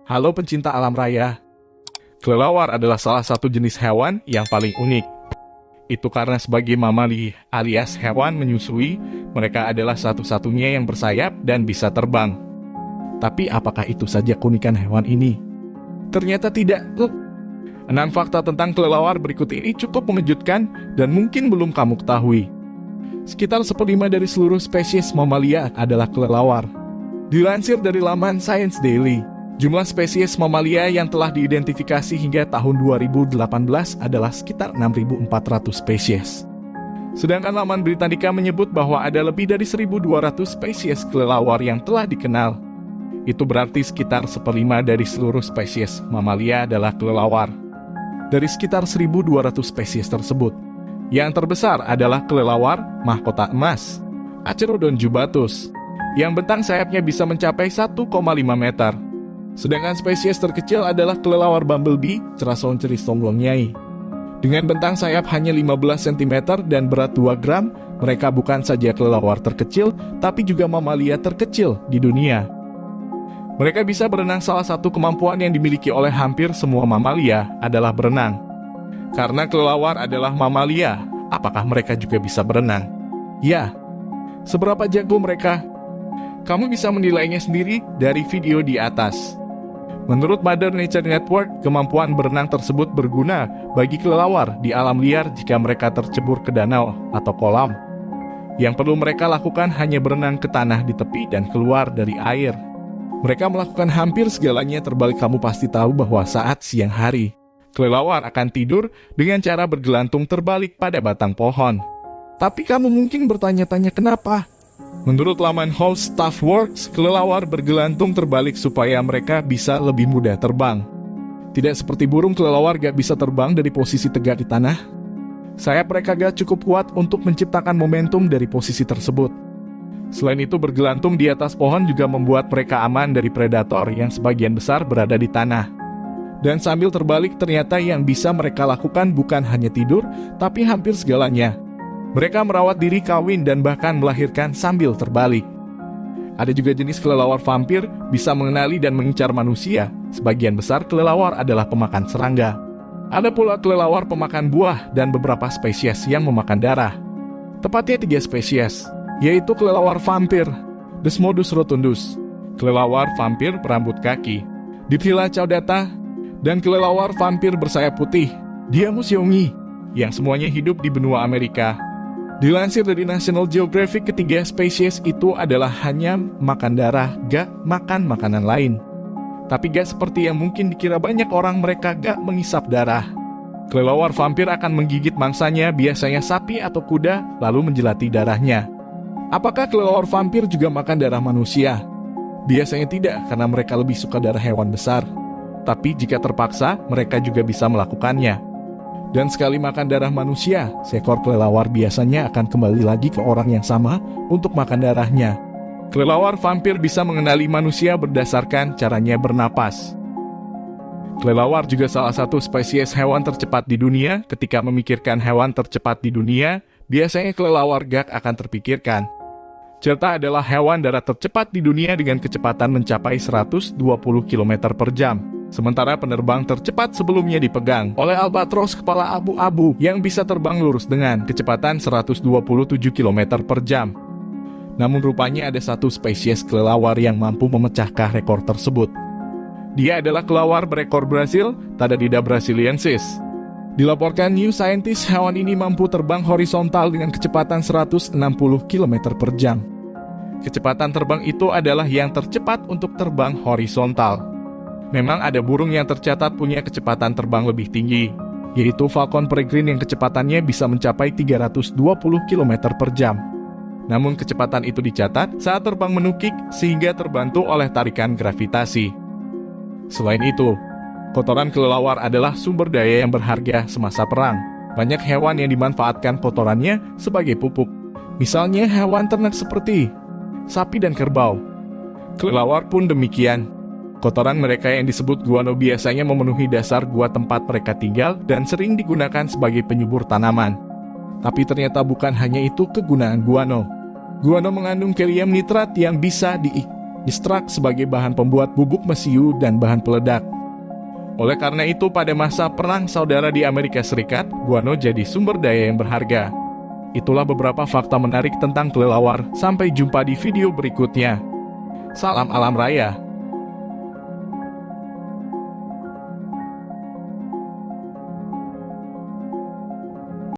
Halo pencinta alam raya. Kelelawar adalah salah satu jenis hewan yang paling unik. Itu karena sebagai mamali alias hewan menyusui, mereka adalah satu-satunya yang bersayap dan bisa terbang. Tapi apakah itu saja keunikan hewan ini? Ternyata tidak. 6 fakta tentang kelelawar berikut ini cukup mengejutkan dan mungkin belum kamu ketahui. Sekitar 1/5 dari seluruh spesies mamalia adalah kelelawar. Dilansir dari laman Science Daily, jumlah spesies mamalia yang telah diidentifikasi hingga tahun 2018 adalah sekitar 6.400 spesies. Sedangkan laman Britannica menyebut bahwa ada lebih dari 1.200 spesies kelelawar yang telah dikenal. Itu berarti sekitar 1/5 dari seluruh spesies mamalia adalah kelelawar. Dari sekitar 1.200 spesies tersebut, yang terbesar adalah kelelawar mahkota emas, Acherodon jubatus, yang bentang sayapnya bisa mencapai 1,5 meter. Sedangkan spesies terkecil adalah kelelawar bumblebee, Cerasson ceristongolnyai. Dengan bentang sayap hanya 15 cm dan berat 2 gram, mereka bukan saja kelelawar terkecil, tapi juga mamalia terkecil di dunia. Mereka bisa berenang. Salah satu kemampuan yang dimiliki oleh hampir semua mamalia adalah berenang. Karena kelelawar adalah mamalia, apakah mereka juga bisa berenang? Ya. Seberapa jago mereka? Kamu bisa menilainya sendiri dari video di atas. Menurut Mother Nature Network, kemampuan berenang tersebut berguna bagi kelelawar di alam liar jika mereka tercebur ke danau atau kolam. Yang perlu mereka lakukan hanya berenang ke tanah di tepi dan keluar dari air. Mereka melakukan hampir segalanya. Terbalik, kamu pasti tahu bahwa saat siang hari, kelelawar akan tidur dengan cara bergelantung terbalik pada batang pohon. Tapi kamu mungkin bertanya-tanya kenapa? Menurut laman How Stuff Works, kelelawar bergelantung terbalik supaya mereka bisa lebih mudah terbang. Tidak seperti burung, kelelawar gak bisa terbang dari posisi tegak di tanah. Sayap mereka gak cukup kuat untuk menciptakan momentum dari posisi tersebut. Selain itu, bergelantung di atas pohon juga membuat mereka aman dari predator yang sebagian besar berada di tanah. Dan sambil terbalik, ternyata yang bisa mereka lakukan bukan hanya tidur, tapi hampir segalanya. Mereka merawat diri, kawin, dan bahkan melahirkan sambil terbalik. Ada juga jenis kelelawar vampir, bisa mengenali dan mengincar manusia. Sebagian besar kelelawar adalah pemakan serangga. Ada pula kelelawar pemakan buah dan beberapa spesies yang memakan darah. Tepatnya 3 spesies, yaitu kelelawar vampir, Desmodus rotundus, kelelawar vampir berambut kaki, Diphyla caudata, dan kelelawar vampir bersayap putih, Diamus youngi, yang semuanya hidup di benua Amerika. Dilansir dari National Geographic, ketiga spesies itu adalah hanya makan darah, gak makan makanan lain. Tapi gak seperti yang mungkin dikira banyak orang, mereka gak mengisap darah. Kelelawar vampir akan menggigit mangsanya, biasanya sapi atau kuda, lalu menjelati darahnya. Apakah kelelawar vampir juga makan darah manusia? Biasanya tidak, karena mereka lebih suka darah hewan besar. Tapi jika terpaksa, mereka juga bisa melakukannya. Dan sekali makan darah manusia, seekor kelelawar biasanya akan kembali lagi ke orang yang sama untuk makan darahnya. Kelelawar vampir bisa mengenali manusia berdasarkan caranya bernapas. Kelelawar juga salah satu spesies hewan tercepat di dunia. Ketika memikirkan hewan tercepat di dunia, biasanya kelelawar gak akan terpikirkan. Certa adalah hewan darat tercepat di dunia dengan kecepatan mencapai 120 km per jam. Sementara penerbang tercepat sebelumnya dipegang oleh albatros kepala abu-abu yang bisa terbang lurus dengan kecepatan 127 km per jam. Namun rupanya ada satu spesies kelelawar yang mampu memecahkan rekor tersebut. Dia adalah kelelawar berekor Brasil, Tadadida brasiliensis. Dilaporkan New Scientist, hewan ini mampu terbang horizontal dengan kecepatan 160 km per jam. Kecepatan terbang itu adalah yang tercepat untuk terbang horizontal. Memang ada burung yang tercatat punya kecepatan terbang lebih tinggi, yaitu falcon peregrine yang kecepatannya bisa mencapai 320 km per jam. Namun kecepatan itu dicatat saat terbang menukik sehingga terbantu oleh tarikan gravitasi. Selain itu, kotoran kelelawar adalah sumber daya yang berharga semasa perang. Banyak hewan yang dimanfaatkan kotorannya sebagai pupuk. Misalnya hewan ternak seperti sapi dan kerbau. Kelelawar pun demikian. Kotoran mereka yang disebut guano biasanya memenuhi dasar gua tempat mereka tinggal dan sering digunakan sebagai penyubur tanaman. Tapi ternyata bukan hanya itu kegunaan guano. Guano mengandung kalium nitrat yang bisa distrak sebagai bahan pembuat bubuk mesiu dan bahan peledak. Oleh karena itu, pada masa Perang Saudara di Amerika Serikat, guano jadi sumber daya yang berharga. Itulah beberapa fakta menarik tentang kelelawar. Sampai jumpa di video berikutnya. Salam alam raya.